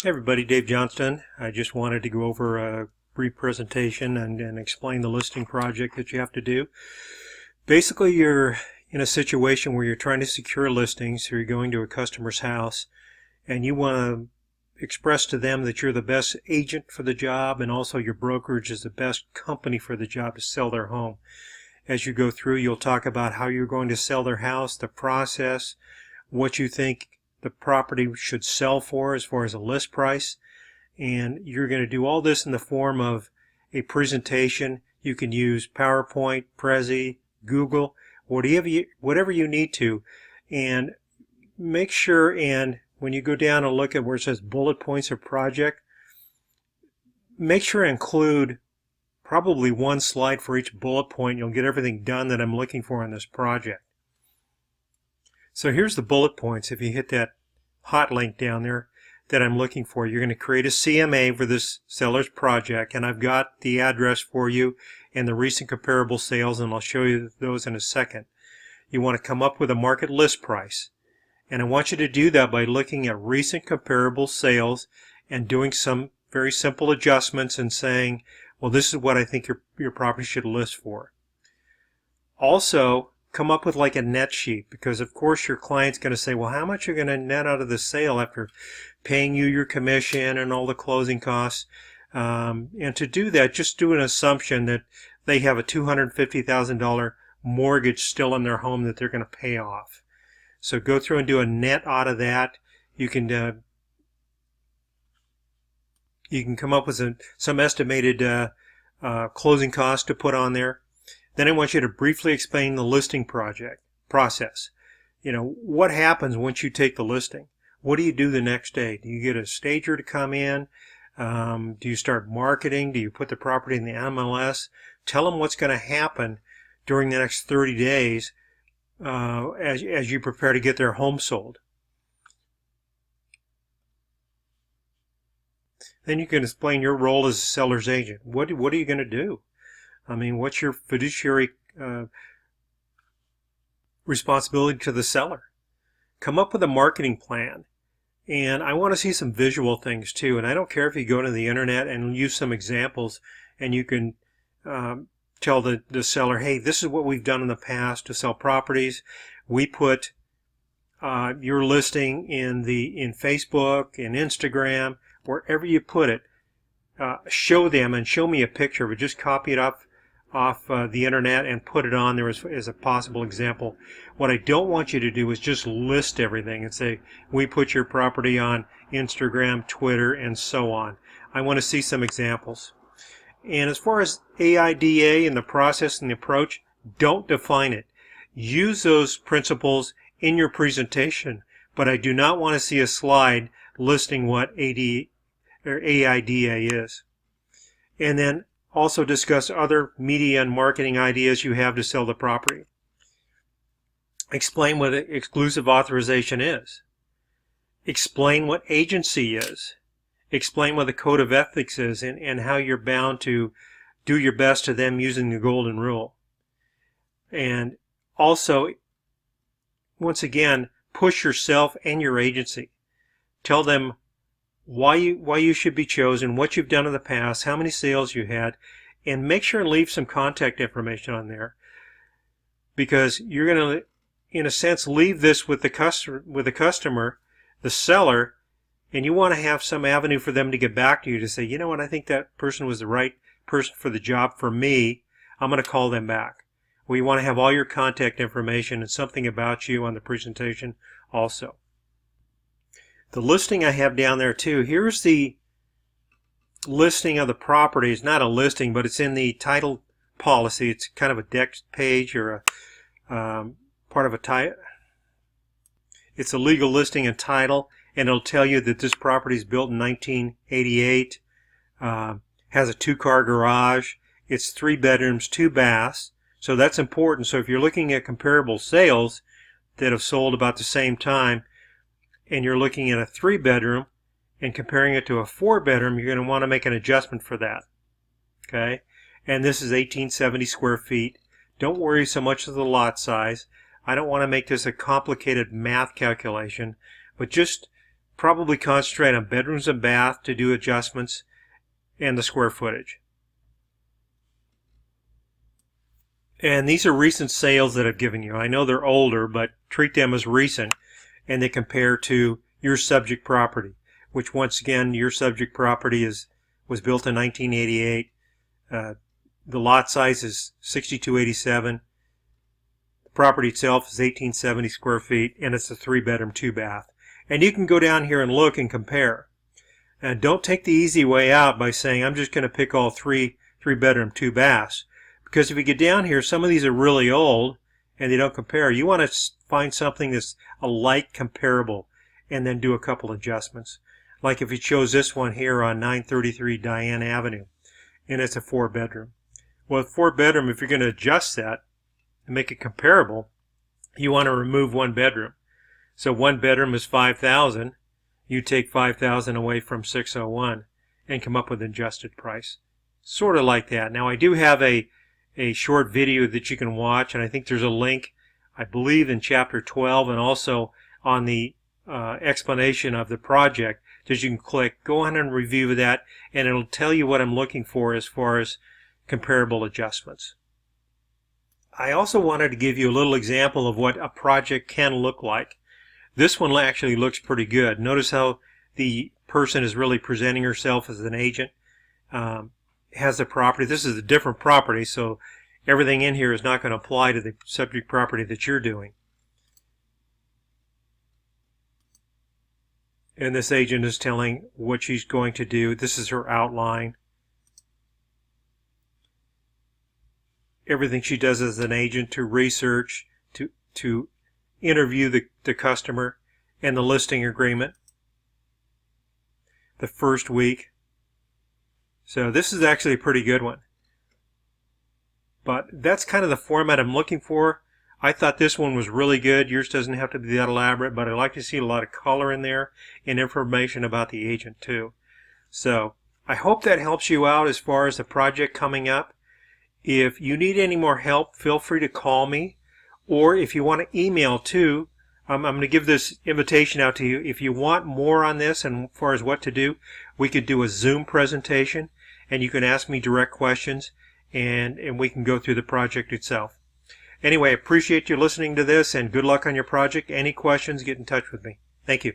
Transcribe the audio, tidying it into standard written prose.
Hey everybody, Dave Johnston. I just wanted to go over a brief presentation and explain the listing project that you have to do. Basically, you're in a situation where you're trying to secure listings, so you're going to a customer's house and you want to express to them that you're the best agent for the job and also your brokerage is the best company for the job to sell their home. As you go through, you'll talk about how you're going to sell their house, the process, what you think the property should sell for as far as a list price, and you're going to do all this in the form of a presentation. You can use PowerPoint, Prezi, Google, whatever you need to, and make sure, and when you go down and look at where it says bullet points of project, make sure to include probably one slide for each bullet point. You'll get everything done that I'm looking for in this project. So here's the bullet points. If you hit that hot link down there that I'm looking for, you're going to create a CMA for this seller's project, and I've got the address for you and the recent comparable sales, and I'll show you those in a second. You want to come up with a market list price, and I want you to do that by looking at recent comparable sales and doing some very simple adjustments and saying, well, this is what I think your property should list for. Also, come up with like a net sheet, because of course your client's going to say, well, how much are you going to net out of the sale after paying you your commission and all the closing costs? And to do that, just do an assumption that they have a $250,000 mortgage still in their home that they're going to pay off. So go through and do a net out of that. You can come up with some estimated closing costs to put on there. Then I want you to briefly explain the listing process. You know, what happens once you take the listing? What do you do the next day? Do you get a stager to come in? Do you start marketing? Do you put the property in the MLS? Tell them what's going to happen during the next 30 days as you prepare to get their home sold. Then you can explain your role as a seller's agent. What are you going to do? I mean, what's your fiduciary responsibility to the seller? Come up with a marketing plan. And I want to see some visual things too. And I don't care if you go to the internet and use some examples and you can tell the seller, hey, this is what we've done in the past to sell properties. We put your listing in Facebook, in Instagram, wherever you put it. Show them and show me a picture of it. Just copy it off the internet and put it on there as a possible example. What I don't want you to do is just list everything and say, we put your property on Instagram, Twitter, and so on. I want to see some examples. And as far as AIDA and the process and the approach, don't define it. Use those principles in your presentation, but I do not want to see a slide listing what AIDA is. And then also discuss other media and marketing ideas you have to sell the property. Explain what exclusive authorization is. Explain what agency is. Explain what the code of ethics is and how you're bound to do your best to them using the golden rule. And also, once again, push yourself and your agency. Tell them why you should be chosen, what you've done in the past, how many sales you had, and make sure and leave some contact information on there, because you're going to, in a sense, leave this with the customer, the seller, and you want to have some avenue for them to get back to you to say, you know what, I think that person was the right person for the job for me. I'm going to call them back. Well, you want to have all your contact information and something about you on the presentation also. The listing I have down there too. Here's the listing of the property. It's not a listing, but it's in the title policy. It's kind of a deck page or a part of a title. It's a legal listing and title, and it'll tell you that this property is built in 1988, has a 2-car garage. It's 3 bedrooms, 2 baths. So that's important. So if you're looking at comparable sales that have sold about the same time, and you're looking at a 3-bedroom and comparing it to a 4-bedroom, you're going to want to make an adjustment for that. Okay? And this is 1870 square feet. Don't worry so much of the lot size. I don't want to make this a complicated math calculation, but just probably concentrate on bedrooms and bath to do adjustments and the square footage. And these are recent sales that I've given you. I know they're older, but treat them as recent, and they compare to your subject property, which once again, your subject property was built in 1988. The lot size is 6287. The property itself is 1870 square feet, and it's a 3-bedroom, 2-bath. And you can go down here and look and compare. And don't take the easy way out by saying, I'm just going to pick all 3-bedroom, 2-baths. Because if you get down here, some of these are really old and they don't compare. You want to find something that's a like comparable and then do a couple adjustments. Like if you chose this one here on 933 Diane Avenue, and it's a 4-bedroom. Well, 4-bedroom, if you're going to adjust that and make it comparable, you want to remove 1 bedroom. So 1 bedroom is 5,000. You take 5,000 away from 601 and come up with an adjusted price. Sort of like that. Now I do have a short video that you can watch, and I think there's a link, I believe, in chapter 12 and also on the explanation of the project that you can click. Go on and review that, and it'll tell you what I'm looking for as far as comparable adjustments. I also wanted to give you a little example of what a project can look like. This one actually looks pretty good. Notice how the person is really presenting herself as an agent. Has the property. This is a different property, so everything in here is not going to apply to the subject property that you're doing. And this agent is telling what she's going to do. This is her outline. Everything she does as an agent to research, to interview the customer, and the listing agreement. The first week. So this is actually a pretty good one. But that's kind of the format I'm looking for. I thought this one was really good. Yours doesn't have to be that elaborate, but I like to see a lot of color in there and information about the agent too. So I hope that helps you out as far as the project coming up. If you need any more help, feel free to call me. Or if you want to email too, I'm going to give this invitation out to you. If you want more on this and as far as what to do, we could do a Zoom presentation. And you can ask me direct questions, and we can go through the project itself. Anyway, I appreciate you listening to this, and good luck on your project. Any questions, get in touch with me. Thank you.